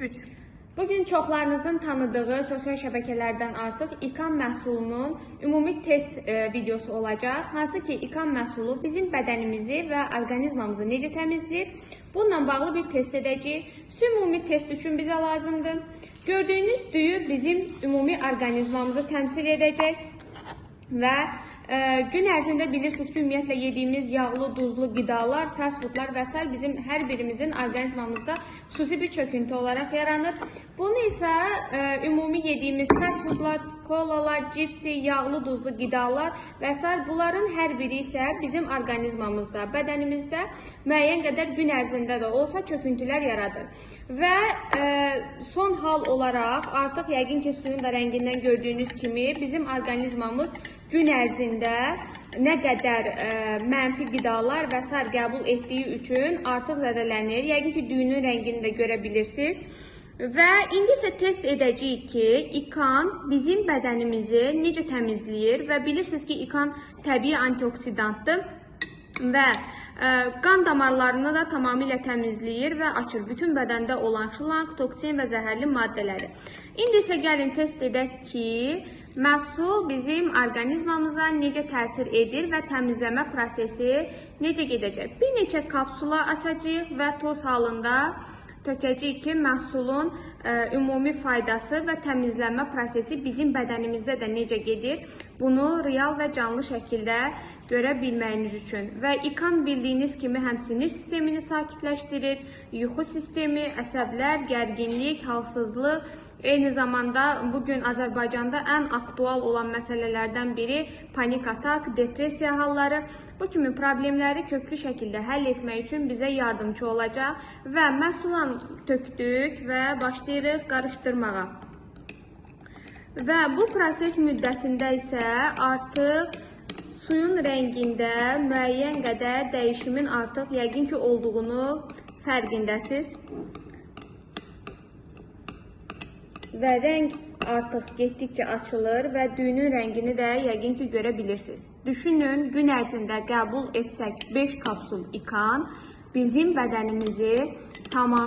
3. Bugün çoxlarınızın tanıdığı sosial şəbəkələrdən artıq İKAM məhsulunun ümumi test videosu olacaq. Hansı ki, İKAM məhsulu bizim bədənimizi və orqanizmamızı necə təmizləyir? Bununla bağlı bir test edəcəyik. Ümumi test üçün bizə lazımdır. Gördüyünüz düyü bizim ümumi orqanizmamızı təmsil edəcək və gün ərzində bilirsiniz ki, ümumiyyətlə yediyimiz yağlı, duzlu qidalar, fast foodlar və s. bizim hər birimizin orqanizmamızda xüsusi bir çöküntü olaraq yaranır. Bunu isə ümumi yediyimiz fast foodlar, kolalar, cipsi, yağlı, duzlu qidalar və s. bunların hər biri isə bizim orqanizmamızda, bədənimizdə müəyyən qədər gün ərzində də olsa çöküntülər yaradır. Və son hal olaraq artıq yəqin ki, suyun da rəngindən gördüyünüz kimi bizim orqanizmamız gün ərzində nə qədər mənfi qidalar və s. qəbul etdiyi üçün artıq zədələnir. Yəqin ki, düyünün rəngini də görə bilirsiniz. Və indi isə test edəcəyik ki, İKAN bizim bədənimizi necə təmizləyir və bilirsiniz ki, İKAN təbii antioksidantdır və qan damarlarını da tamamilə təmizləyir və açır bütün bədəndə olan şlanq, toksin və zəhərli maddələri. İndi isə gəlin test edək ki, məhsul bizim orqanizmamıza necə təsir edir və təmizləmə prosesi necə gedəcək. Bir neçə kapsula açacağıq və toz halında tökəcəyik ki, məhsulun ümumi faydası və təmizlənmə prosesi bizim bədənimizdə də necə gedir, bunu real və canlı şəkildə görə bilməyiniz üçün. Və İKAN bildiyiniz kimi həm sinir sistemini sakitləşdirir, yuxu sistemi, əsəblər, gərginlik, halsızlıq, eyni zamanda bugün Azərbaycanda ən aktual olan məsələlərdən biri panik atak, depressiya halları. Bu kimi problemləri köklü şəkildə həll etmək üçün bizə yardımcı olacaq və məhsulan tökdük və başlayırıq qarışdırmağa. Və bu proses müddətində isə artıq suyun rəngində müəyyən qədər dəyişimin artıq yəqin ki, olduğunu fərqindəsiz. Və rəng artıq getdikcə açılır və düyünün rəngini də yəqin ki, görə bilirsiniz. Düşünün, gün ərzində qəbul etsək 5 kapsul İKAN bizim bədənimizi tamam